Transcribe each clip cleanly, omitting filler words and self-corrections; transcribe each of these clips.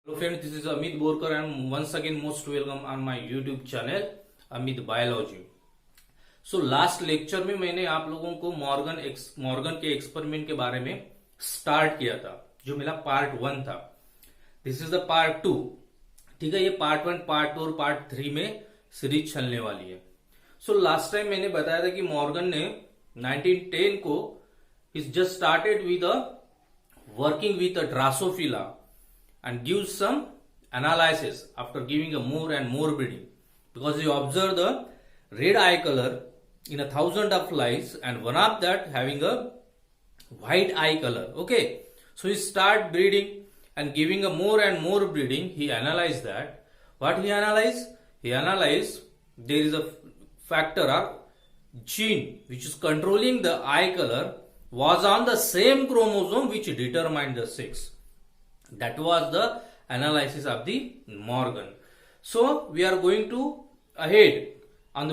Hello friends, this is Amit Borkar and once again most welcome on my YouTube channel Amit Biology. So last lecture में मैंने आप लोगों को Morgan के experiment के बारे में स्टार्ट किया था, जो मेरा पार्ट 1 था. This is the part 2. ठीक है, ये पार्ट 1, पार्ट 2 और पार्ट 3 में सीरीज चलने वाली है. सो लास्ट टाइम मैंने बताया था कि मॉर्गन ने 1910 को is just started with working with Drosophila and gives some analysis after giving a more and more breeding, because he observed the red eye color in 1,000 of flies and one of that having a white eye color. Okay, so he start breeding and giving a more and more breeding. He analyzed that. What he analyzed? He analyzed there is a factor or gene which is controlling the eye color was on the same chromosome which determined the sex. That was the analysis of the Morgan. So we are going to ahead on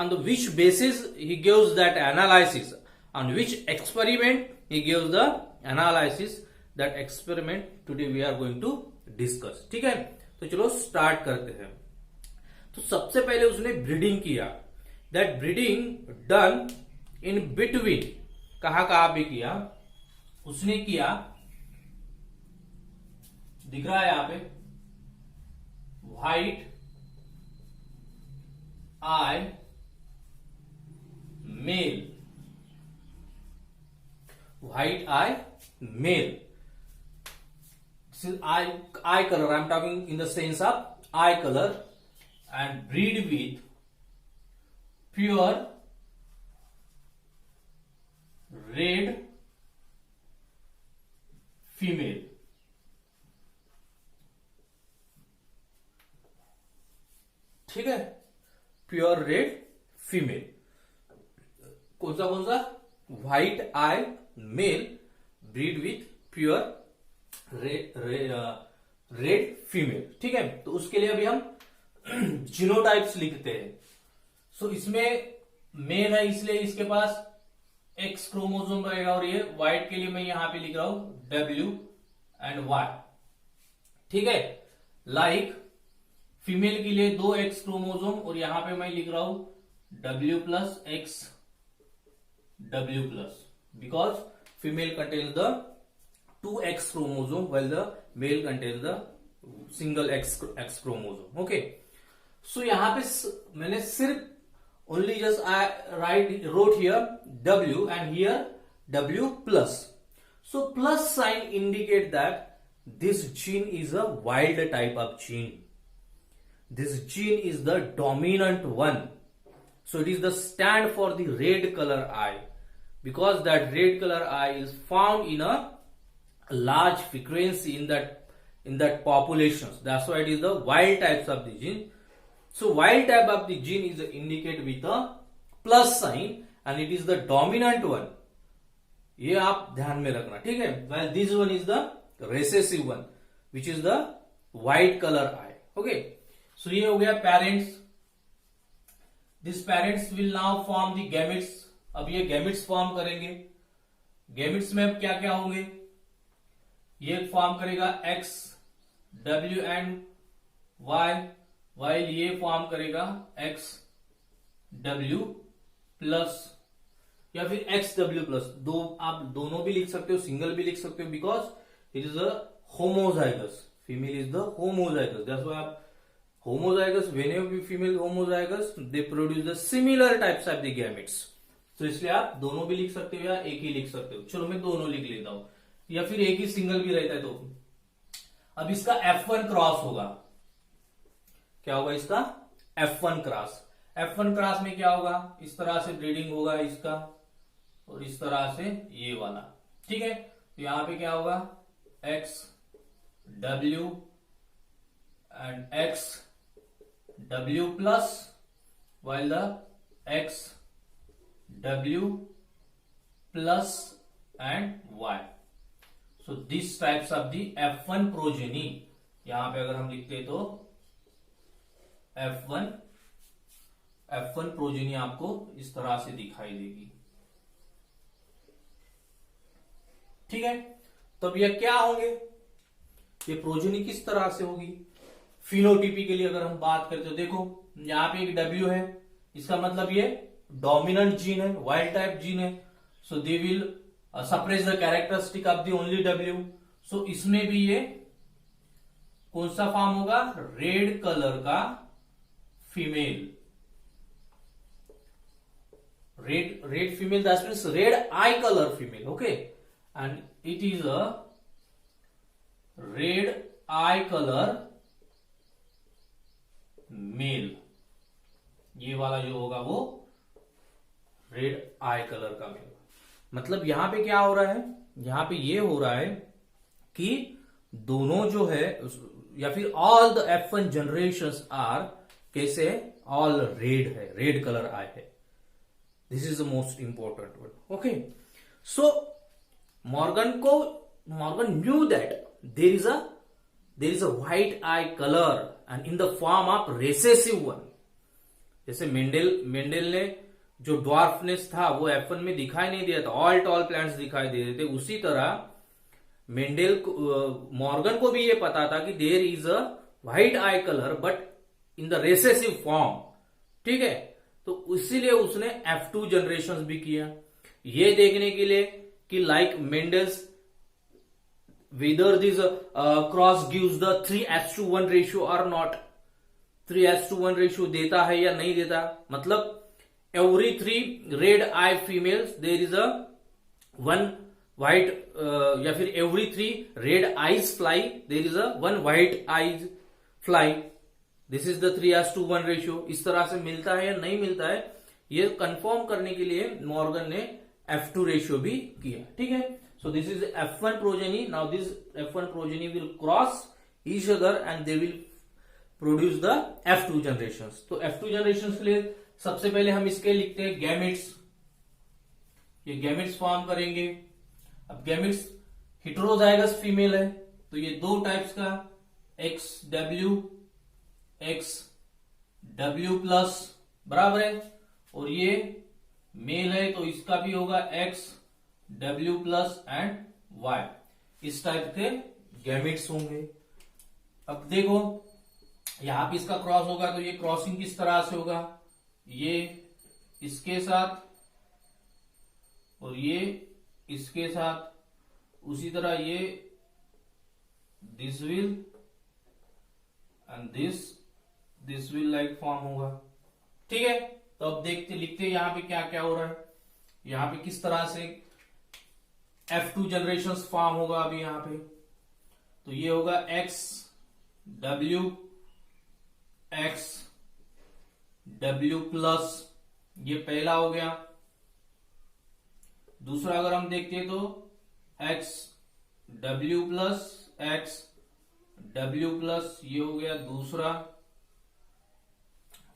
the which basis he gives that analysis, on which experiment he gives the analysis. That experiment today we are going to discuss. ठीक है, तो चलो start करते हैं. तो सबसे पहले उसने ब्रीडिंग किया. That breeding done in between, कहा भी किया उसने किया, दिख रहा है यहां पे, white eye male. White eye male, this is eye colour. I am talking in the sense of eye colour and breed with pure red female. ठीक है, प्योर रेड फीमेल. कौन सा white eye male breed with pure red female. ठीक है, तो उसके लिए अभी हम जीनोटाइप्स लिखते हैं. सो इसमें मेल है इसलिए इसके पास एक्स क्रोमोसोम रहेगा, और ये व्हाइट के लिए मैं यहां पे लिख रहा हूं डब्ल्यू एंड वाई. ठीक है, लाइक फीमेल के लिए 2 एक्स क्रोमोसोम, और यहां पे मैं लिख रहा हूं W plus X W plus, because female contains the 2 X chromosome while the male contains the single x chromosome. Okay, so यहां पे मैंने सिर्फ only just I wrote here W and here W plus. So plus sign indicate that this gene is a wild type of gene. This gene is the dominant one. So it is the stand for the red color eye, because that red color eye is found in a large frequency in that populations. That's why it is the wild types of the gene. So wild type of the gene is indicated with a plus sign and it is the dominant one. ये आप ध्यान में रखना. ठीक है, while this one is the recessive one which is the white color eye. Okay, so ये हो गया parents. This parents will now form the gametes. अब ये गैमेट्स फॉर्म करेंगे. गैमेट्स में अब क्या क्या होंगे? ये फॉर्म करेगा X W and Y, while ये फॉर्म करेगा एक्स डब्ल्यू प्लस या फिर एक्स डब्ल्यू प्लस. आप दोनों भी लिख सकते हो, सिंगल भी लिख सकते हो, because it is a homozygous. Female is the homozygous. That's why आप homozygous, whenever be female homozygous they produce the similar types of the gametes. तो इसलिए आप दोनों भी लिख सकते हो या एक ही लिख सकते हो. चलो मैं दोनों लिख लेता हूं, या फिर एक ही सिंगल भी रहता है. तो अब इसका F1 क्रॉस होगा. क्या होगा इसका? F1 cross. F1 क्रॉस में क्या होगा? इस तरह से ब्रीडिंग होगा इसका, और इस तरह से ये वाला. ठीक है, तो यहां पे क्या होगा? X W and X W plus, while the X W plus and Y. So these types of the F1 progeny. यहां पे अगर हम लिखते तो F1 प्रोजेनी आपको इस तरह से दिखाई देगी. ठीक है, तो अब ये क्या होंगे? ये प्रोजेनी किस तरह से होगी? फिनोटिपी के लिए अगर हम बात करें तो देखो यहाँ पे एक W है, इसका मतलब ये डोमिनेंट जीन है, वाइल्ड टाइप जीन है। So they will suppress the characteristic of the only W। So इसमें भी ये कौन सा फॉर्म होगा? रेड कलर का female, red female, that means red eye color female, okay, and it is a red eye color male। ये वाला जो होगा वो रेड आई कलर का मेल। मतलब यहां पे क्या हो रहा है? यहां पे ये हो रहा है कि दोनों जो है या फिर all the F1 generations are कैसे? ऑल रेड है, रेड कलर आई है। This is the most important one. Okay. So Morgan knew that there is a white eye color and in the form of recessive one। जैसे Mendel ने जो dwarfness था वो F1 में दिखाई नहीं दिया था, ऑल टॉल प्लांट्स दिखाई दे रहे थे। उसी तरह मॉर्गन को भी ये पता था कि there is a white eye colour but in the recessive form. ठीक है, तो इसीलिए उसने F2 जनरेशन भी किया, ये देखने के लिए कि like Mendel's whether this cross gives the 3:1 ratio और नॉट। 3:1 रेशियो देता है या नहीं देता, मतलब every 3 red I females there is a 1 white, या फिर every 3 red eyes fly there is a 1 white eyes fly. This is the 3:1 ratio. इस तरह से मिलता है या नहीं मिलता है, ये कंफर्म करने के लिए मॉर्गन ने F2 रेशियो भी किया। ठीक है, so this is F1 progeny. Now this F1 progeny will cross each other and they will produce the F2 generations. तो F2 जनरेशंस के लिए सबसे पहले हम इसके लिखते हैं गैमेट्स। ये गैमेट्स फॉर्म करेंगे। अब गैमेट्स हेटेरोजाइगस फीमेल है, तो ये दो टाइप्स का XW XW प्लस बराबर है, और ये मेल है तो इसका भी होगा XW प्लस एंड Y। इस टाइप के गैमेट्स होंगे। अब देखो यहां पे इसका क्रॉस होगा तो ये क्रॉसिंग किस तरह से होगा? ये इसके साथ और ये इसके साथ, उसी तरह ये this will and this will like form होगा। ठीक है, तो अब देखते लिखते यहाँ पे क्या क्या हो रहा है, यहाँ पे किस तरह से F2 जनरेशन फॉर्म होगा। अभी यहाँ पे तो ये होगा XW प्लस, ये पहला हो गया। दूसरा अगर हम देखते हैं तो XW प्लस XW प्लस, ये हो गया दूसरा।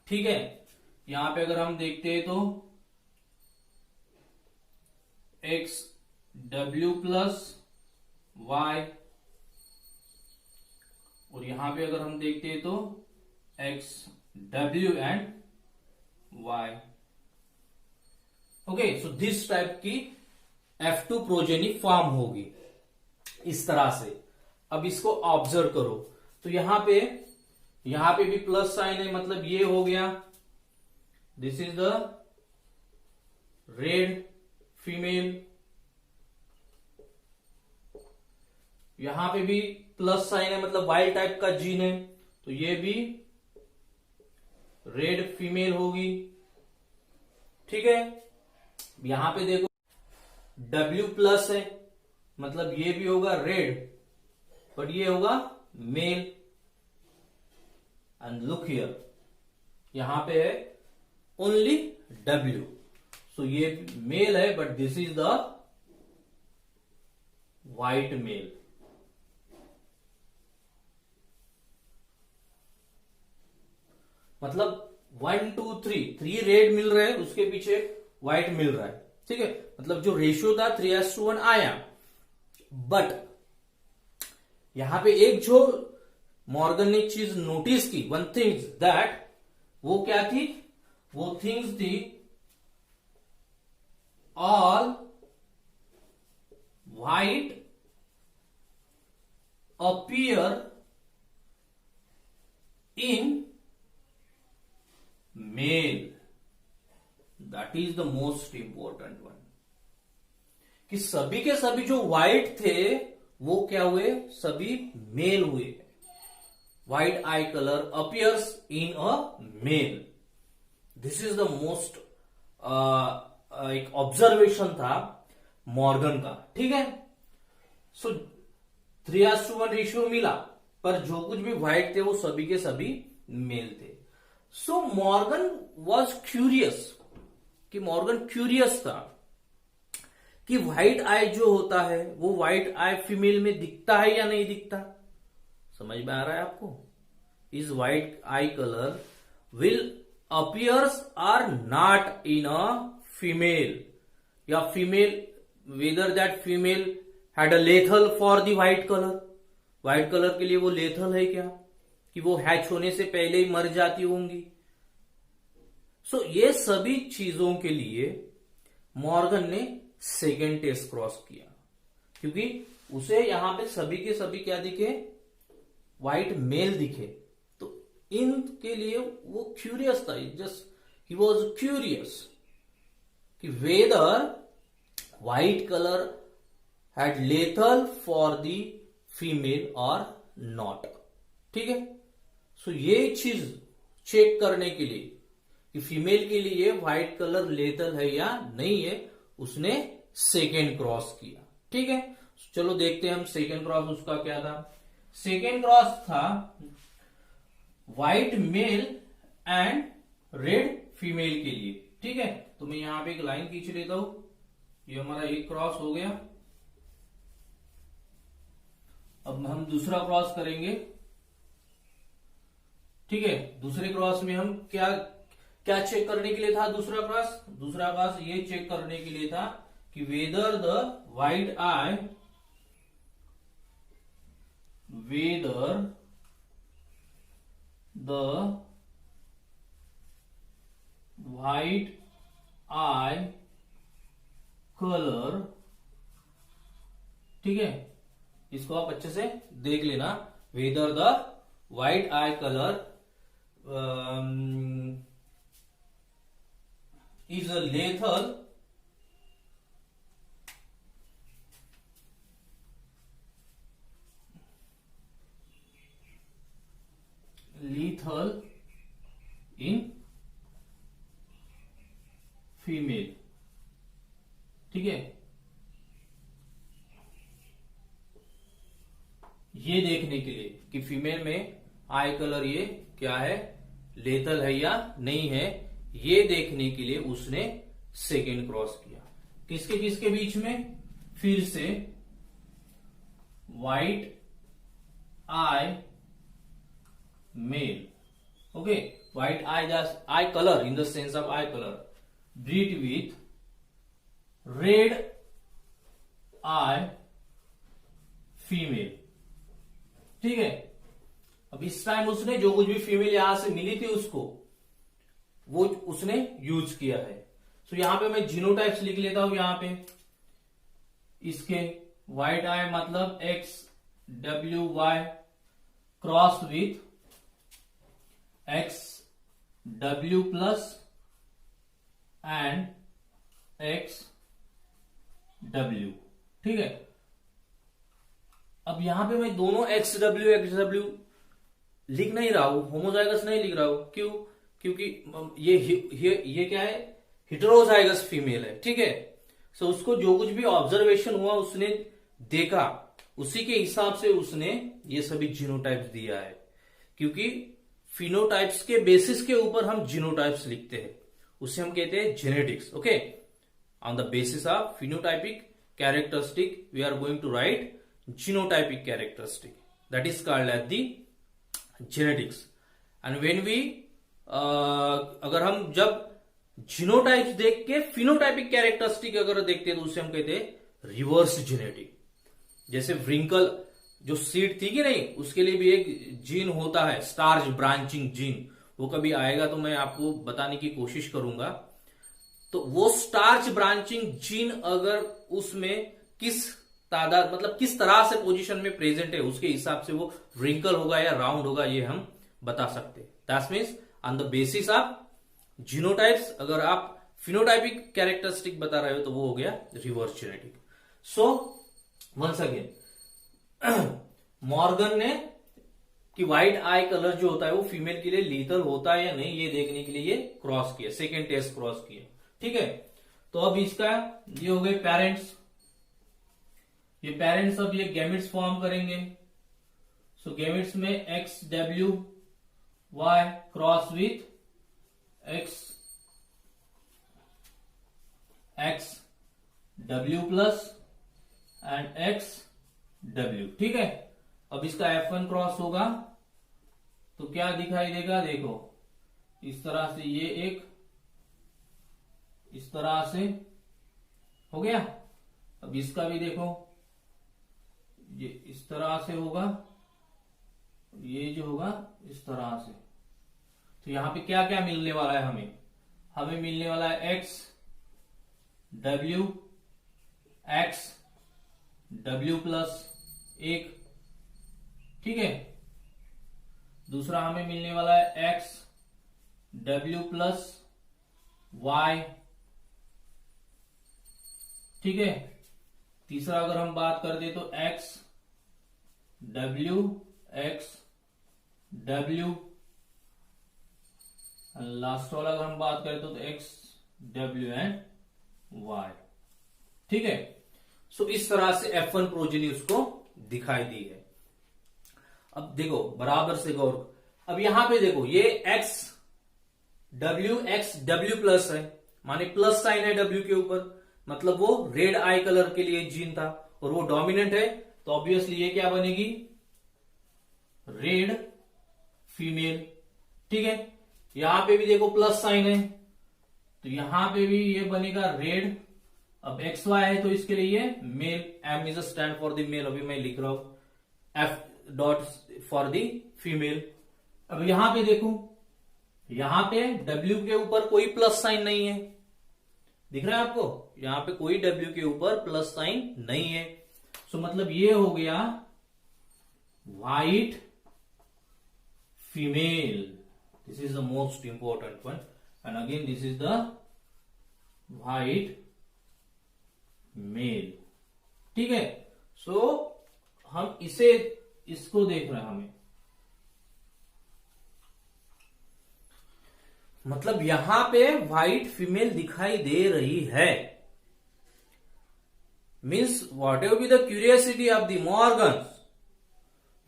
ठीक है, यहां पे अगर हम देखते हैं तो XW प्लस Y, और यहां पे अगर हम देखते हैं तो XW and Y। Okay, so this type की F2 प्रोजेनी फॉर्म होगी इस तरह से। अब इसको ऑब्जर्व करो तो यहां पे भी प्लस साइन है, मतलब ये हो गया this is the red female. यहां पे भी प्लस साइन है, मतलब वाइल्ड टाइप का जीन है, तो ये भी रेड फीमेल होगी। ठीक है, यहां पे देखो W प्लस है, मतलब ये भी होगा रेड बट ये होगा मेल। एंड लुक हियर, यहां पे है ओनली W, सो ये मेल है but this is the white male. मतलब 1 2 3 रेड मिल रहे हैं, उसके पीछे व्हाइट मिल रहा है। ठीक है, मतलब जो रेशियो था 3:1 आया, बट यहां पे एक जो मॉर्गन ने चीज नोटिस की, वन थिंग्स दैट, वो क्या थी? वो थिंग्स थी all white appear in male. That is the most important one. कि सभी के सभी जो व्हाइट थे वो क्या हुए, सभी मेल हुए. White eye colour appears in a male. This is the most एक ऑब्जर्वेशन था मॉर्गन का. ठीक है. सो 3:1 रेशियो मिला, पर जो कुछ भी व्हाइट थे वो सभी के सभी मेल थे. सो मॉर्गन वॉज क्यूरियस, कि मॉर्गन क्यूरियस था कि व्हाइट आई जो होता है वो व्हाइट आई फीमेल में दिखता है या नहीं दिखता. समझ में आ रहा है आपको. Is white eye colour will appears or not in a female, या female whether that female had a lethal for the white colour. White colour के लिए वो लेथल है क्या, कि वो हैच होने से पहले ही मर जाती होंगी. सो ये सभी चीजों के लिए मॉर्गन ने सेकेंड टेस्ट क्रॉस किया, क्योंकि उसे यहां पे सभी के सभी क्या दिखे, व्हाइट मेल दिखे. तो इनके लिए वो क्यूरियस था, जस्ट ही वॉज क्यूरियस कि whether white colour had lethal for the female और नॉट. ठीक है. सो ये चीज चेक करने के लिए कि फीमेल के लिए व्हाइट कलर लेथल है या नहीं है, उसने सेकेंड क्रॉस किया. ठीक है. चलो देखते हैं हम सेकेंड क्रॉस उसका क्या था. सेकेंड क्रॉस था white male and red female के लिए. ठीक है. तो मैं यहां पे एक लाइन खींच लेता हूं. ये हमारा एक क्रॉस हो गया. अब हम दूसरा क्रॉस करेंगे. ठीक है. दूसरे क्रॉस में हम क्या क्या चेक करने के लिए था. दूसरा क्रॉस ये चेक करने के लिए था कि whether the white eye colour. ठीक है. इसको आप अच्छे से देख लेना. Whether the white eye colour is a lethal in female. ठीक है. ये देखने के लिए कि फीमेल में आई कलर ये क्या है, लेथल है या नहीं है, ये देखने के लिए उसने सेकेंड क्रॉस किया. किसके किसके बीच में, फिर से white eye male. Okay. White eye colour in the sense of eye colour breed with red eye female. ठीक है. अब इस टाइम उसने जो कुछ भी फीमेल यहां से मिली थी उसको वो उसने यूज किया है. सो यहां पे मैं जीनोटाइप्स लिख लेता हूं. यहां पे इसके व्हाइट आई मतलब XWY cross with XW plus and XW. ठीक है. अब यहां पे मैं दोनों XW लिख नहीं रहा हूं, होमोजाइगस नहीं लिख रहा हूं. क्यों? क्योंकि ये क्या है, हेटेरोजाइगस फीमेल है. ठीक है. सो उसको जो कुछ भी ऑब्जर्वेशन हुआ उसने देखा, उसी के हिसाब से उसने ये सभी जीनोटाइप्स दिया है. क्योंकि फिनोटाइप्स के बेसिस के ऊपर हम जीनोटाइप्स लिखते हैं, उसे हम कहते हैं genetics. Okay. On the basis of phenotypic characteristic we are going to write genotypic characteristic. That is called as the genetics. And when we अगर हम जब जीनोटाइप्स देख के फिनोटाइपिक कैरेक्टरिस्टिक अगर देखते हैं तो उसे हम कहते हैं रिवर्स जेनेटिक. जैसे व्रिंकल जो सीड थी कि नहीं, उसके लिए भी एक जीन होता है, स्टार्च ब्रांचिंग जीन. वो कभी आएगा तो मैं आपको बताने की कोशिश करूंगा. तो वो स्टार्च ब्रांचिंग जीन अगर उसमें किस तादाद मतलब किस तरह से पोजीशन में प्रेजेंट है उसके हिसाब से वो रिंकल होगा या राउंड होगा ये हम बता सकते हैं। That means on the basis of genotypes, अगर आप फिनोटाइपिक कैरेक्टरिस्टिक बता रहे हो तो वो हो गया reverse genetic. So once again Morgan ने कि व्हाइट आई कलर जो होता है वो फीमेल के लिए लीथल होता है या नहीं ये देखने के लिए ये क्रॉस किया, सेकेंड टेस्ट क्रॉस किया। ठीक है, तो अब इसका ये हो गए पेरेंट्स, ये पेरेंट्स अब ये गैमेट्स फॉर्म करेंगे। सो गैमेट्स में X W Y cross with X W plus and X W. ठीक है, अब इसका F1 क्रॉस होगा तो क्या दिखाई देगा, देखो इस तरह से ये एक इस तरह से हो गया। अब इसका भी देखो ये इस तरह से होगा, ये जो होगा इस तरह से। तो यहां पे क्या क्या मिलने वाला है, हमें मिलने वाला है एक्स डब्ल्यू प्लस एक। ठीक है, दूसरा हमें मिलने वाला है एक्स डब्ल्यू प्लस वाई। ठीक है, तीसरा अगर हम बात कर दे तो एक्स डब्ल्यू लास्ट वाला अगर हम बात करें तो एक्स डब्ल्यू एंड वाई। ठीक है, सो इस तरह से F1 प्रोजेनी उसको दिखाई दी है। अब देखो बराबर से गौर, अब यहां पे देखो ये एक्स डब्ल्यू प्लस है, माने प्लस साइन है डब्ल्यू के ऊपर, मतलब वो रेड आई कलर के लिए जीन था और वो डोमिनेंट है, तो ऑब्वियसली ये क्या बनेगी, रेड फीमेल। ठीक है, यहां पे भी देखो प्लस साइन है तो यहां पे भी ये बनेगा रेड। अब एक्स वाई है तो इसके लिए male, M is stand for the male, अभी मैं लिख रहा हूं F dot for the female. अब यहां पे देखो, यहां पे डब्ल्यू के ऊपर कोई प्लस साइन नहीं है, दिख रहा है आपको, यहां पे कोई डब्ल्यू के ऊपर प्लस साइन नहीं है। सो मतलब ये हो गया white female, this is the most important one, and again this is the white male. ठीक है, सो हम इसको देख रहे हैं, हमें मतलब यहां पे व्हाइट फीमेल दिखाई दे रही है, means what ever be the curiosity of the Morgan's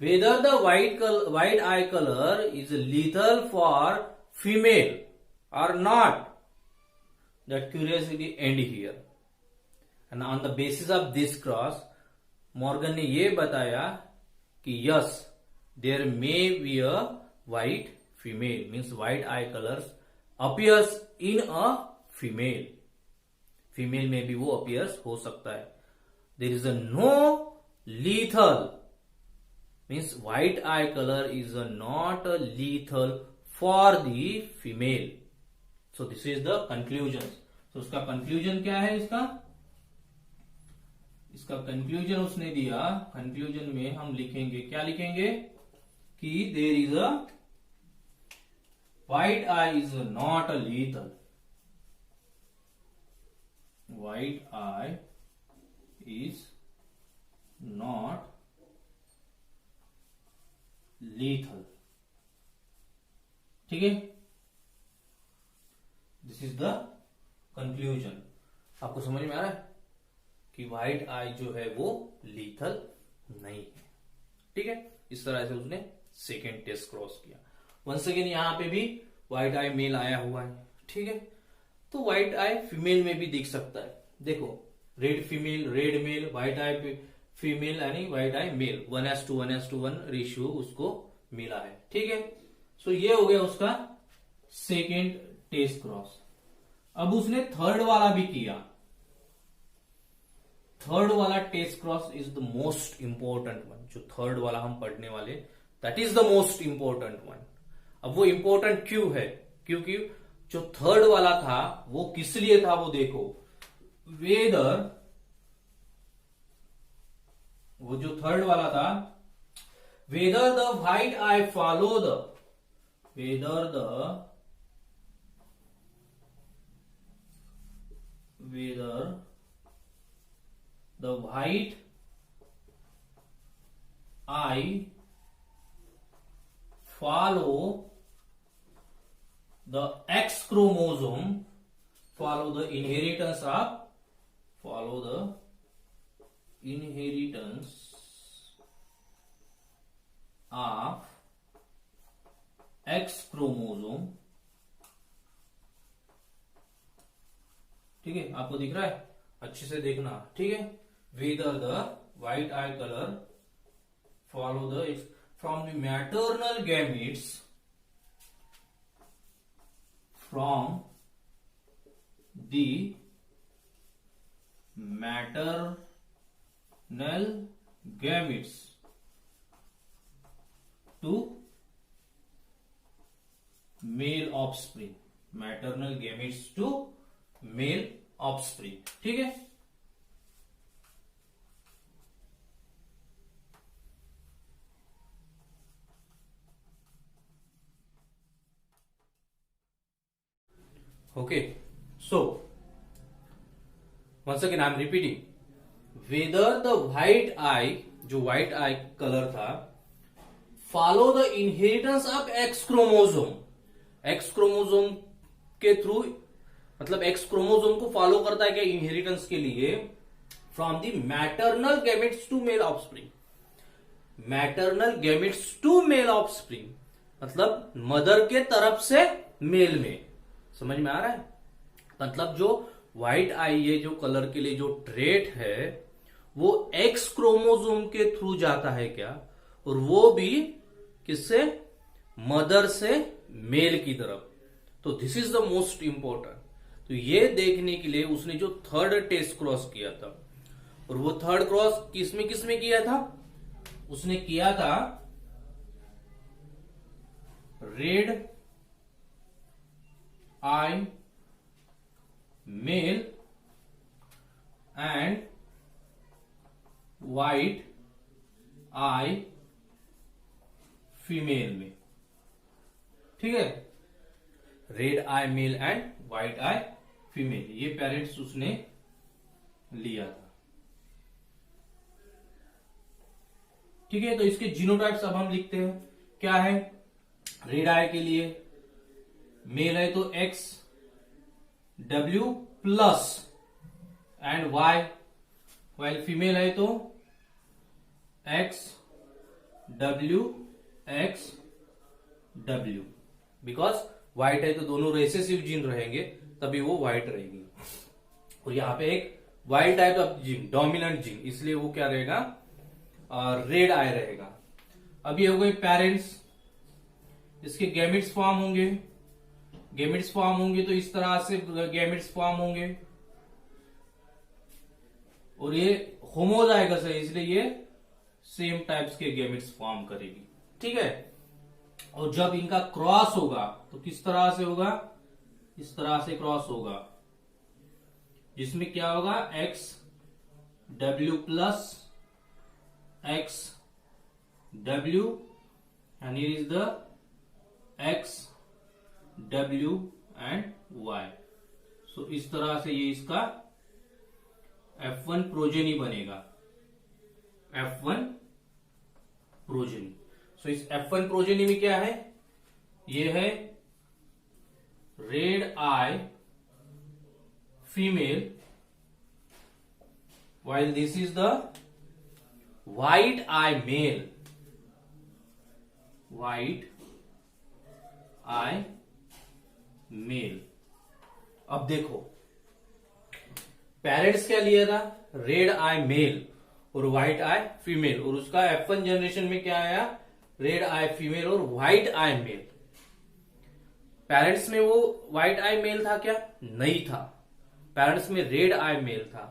whether the white eye color is lethal for female or not, that curiosity end here, and on the basis of this cross Morgan ने ये बताया कि yes there may be a white female, means white eye colours appears in a female, female में भी वो appears हो सकता है। There is a no lethal, means white eye color is not lethal for the female. So this is the conclusion. So उसका conclusion क्या है, इसका conclusion उसने दिया, conclusion में हम लिखेंगे, क्या लिखेंगे कि there is a white eye is not a lethal, white eye is not lethal। ठीक है, दिस इज द कंक्लूजन। आपको समझ में आ रहा है कि व्हाइट आई जो है वो लीथल नहीं है। ठीक है, इस तरह से उसने सेकेंड टेस्ट क्रॉस किया। वंस अगेन यहां पे भी व्हाइट आई मेल आया हुआ है। ठीक है, तो व्हाइट आई फीमेल में भी दिख सकता है, देखो red female, red male, white eye female यानी व्हाइट आई मेल, 1:1:1 रेशियो उसको मिला है। ठीक है, सो ये हो गया उसका सेकेंड टेस्ट क्रॉस। अब उसने थर्ड वाला भी किया, थर्ड वाला test cross is the most important one, जो थर्ड वाला हम पढ़ने वाले, that is the most important one. अब वो इंपॉर्टेंट क्यों है, क्योंकि जो थर्ड वाला था वो किस लिए था, वो देखो, वेदर वो जो थर्ड वाला था, whether the white eye follow the, whether the white I follow the X chromosome, follow the inheritance of X chromosome। ठीक है, आपको दिख रहा है, अच्छे से देखना, ठीक है। whether the white eye color follow the from the maternal gametes, from the maternal gametes to male offspring, maternal gametes to male offspring, ठीक है। Okay, so once again I am repeating, whether the white eye, जो white eye color था, follow the inheritance of X chromosome, X chromosome के through, मतलब X chromosome को follow करता है क्या इनहेरिटेंस के लिए, from the maternal gametes to male offspring, maternal gametes to male offspring, मतलब मदर के तरफ से मेल में, समझ में आ रहा है। मतलब जो व्हाइट आई, ये जो कलर के लिए जो ट्रेट है वो एक्स क्रोमोसोम के थ्रू जाता है क्या, और वो भी किससे, मदर से मेल की तरफ। तो this is the most important. तो ये देखने के लिए उसने जो थर्ड टेस्ट क्रॉस किया था, और वो थर्ड क्रॉस किसमें किया था, उसने किया था red I male and white eye female में, ठीक है। Red I male and white eye female, ये पेरेंट्स उसने लिया था, ठीक है। तो इसके जीनोटाइप्स अब हम लिखते हैं, क्या है। रेड आई के लिए मेल है तो X W plus and Y, while female है तो एक्स डब्ल्यू बिकॉज व्हाइट है तो दोनों रिसेसिव जीन रहेंगे, तभी वो व्हाइट रहेगी। और यहां पे एक wild type of gene, dominant gene, इसलिए वो क्या रहेगा, रेड आई रहेगा। अब ये हो गए पेरेंट्स, इसके गैमेट्स फॉर्म होंगे, गैमेट्स फॉर्म होंगे तो इस तरह से गैमेट्स फॉर्म होंगे, और ये होमोजाइगस है इसलिए ये सेम टाइप्स के गैमेट्स फॉर्म करेगी, ठीक है। और जब इनका क्रॉस होगा तो किस तरह से होगा, इस तरह से क्रॉस होगा, जिसमें क्या होगा, X W plus X W and here is the X W and Y. So इस तरह से ये इसका F1 प्रोजेनी बनेगा, F1 प्रोजेनी। सो इस F1 प्रोजेनी में क्या है, ये है red eye female, while this is the white eye male, white eye male। अब देखो पेरेंट्स क्या लिया था, रेड आई मेल और व्हाइट आई फीमेल, और उसका F1 जनरेशन में क्या आया, रेड आई फीमेल और व्हाइट आई मेल। पेरेंट्स में वो व्हाइट आई मेल था क्या, नहीं था, पेरेंट्स में रेड आई मेल था,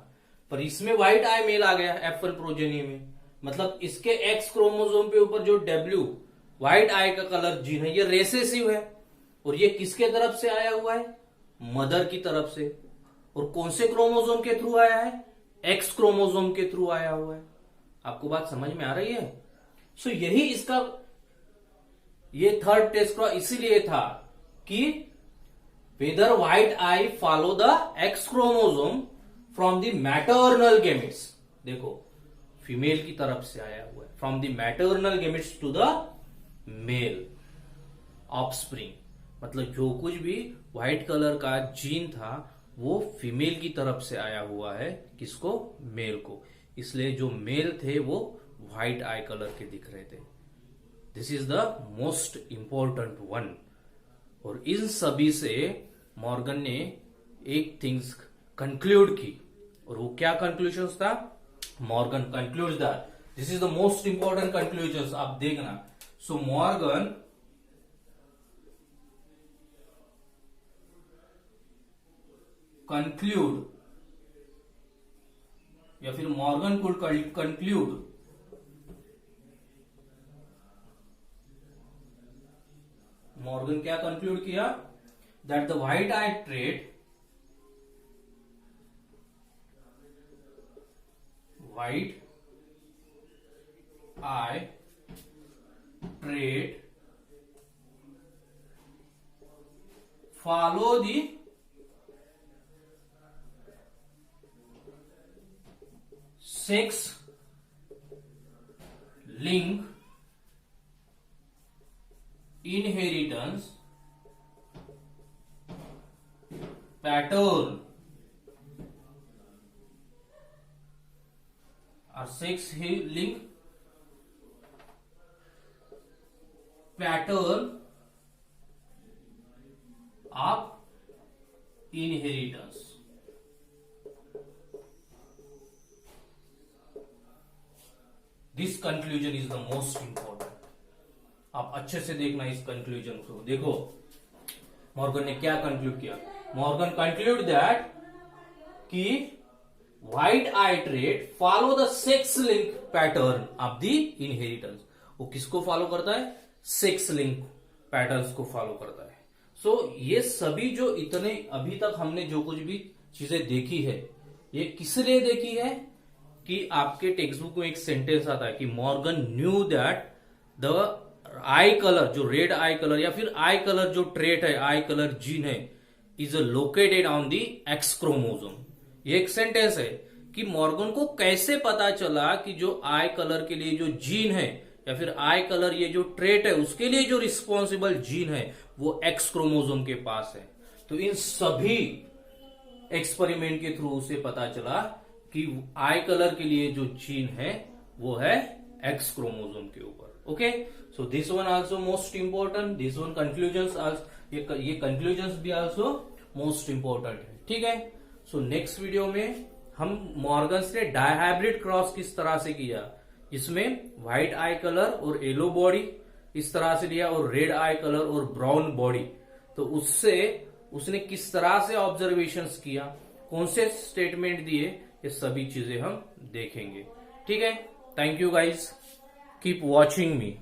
पर इसमें व्हाइट आई मेल आ गया F1 प्रोजेनी में। मतलब इसके एक्स क्रोमोसोम पे ऊपर जो W व्हाइट आई का कलर जीन है, ये रेसेसिव है, और ये किसके तरफ से आया हुआ है, मदर की तरफ से। और कौन से क्रोमोसोम के थ्रू आया है, एक्स क्रोमोसोम के थ्रू आया हुआ है। आपको बात समझ में आ रही है? सो यही इसका ये थर्ड टेस्ट का इसीलिए था कि whether white eye follow the X chromosome from the maternal gametes. देखो फीमेल की तरफ से आया हुआ है, from the maternal gametes to the male offspring. मतलब जो कुछ भी व्हाइट कलर का जीन था वो फीमेल की तरफ से आया हुआ है, किसको? मेल को। इसलिए जो मेल थे वो व्हाइट आई कलर के दिख रहे थे। This is the most important one. और इन सभी से मॉर्गन ने एक थिंग्स कंक्लूड की, और वो क्या कंक्लूजन था? Morgan concludes that, this is the most important conclusion, आप देखना। सो मॉर्गन कंक्लूड, या फिर मॉर्गन कुड कंक्लूड मॉर्गन क्या कंक्लूड किया? That the white I trait, white I trait follow the sex link inheritance pattern or sex link pattern of inheritance। This conclusion is the most important. आप अच्छे से देखना इस conclusion को। देखो Morgan ने क्या कंक्लूड किया? मॉर्गन कंक्लूड दैट कि white I trait follow the sex link pattern of the inheritance. वो किसको फॉलो करता है? सेक्स लिंक पैटर्न्स को फॉलो करता है। सो ये सभी जो इतने अभी तक हमने जो कुछ भी चीजें देखी है, ये किस लिए देखी है? कि आपके टेक्स्ट बुक में एक सेंटेंस आता है कि Morgan knew that the I colour, जो रेड आई कलर या फिर आई कलर जो ट्रेट है, आई कलर जीन है, is located on the x chromosome. ये एक सेंटेंस है कि मॉर्गन को कैसे पता चला कि जो आई कलर के लिए जो जीन है या फिर आई कलर ये जो ट्रेट है उसके लिए जो रिस्पॉन्सिबल जीन है वो एक्स क्रोमोसोम के पास है। तो इन सभी एक्सपेरिमेंट के थ्रू उसे पता चला कि आई कलर के लिए जो जीन है वो है एक्स क्रोमोसोम के ऊपर। Okay, so this one also most important, this one conclusions, ये कंक्लूजन्स भी आल्सो मोस्ट इंपॉर्टेंट है। ठीक है, सो नेक्स्ट वीडियो में हम मॉर्गन्स ने डायहाइब्रिड क्रॉस किस तरह से किया, इसमें व्हाइट आई कलर और येलो बॉडी इस तरह से लिया और रेड आई कलर और ब्राउन बॉडी, तो उससे उसने किस तरह से ऑब्जर्वेशंस किया, कौन से स्टेटमेंट दिए, ये सभी चीजें हम देखेंगे। ठीक है, thank you guys, keep watching me.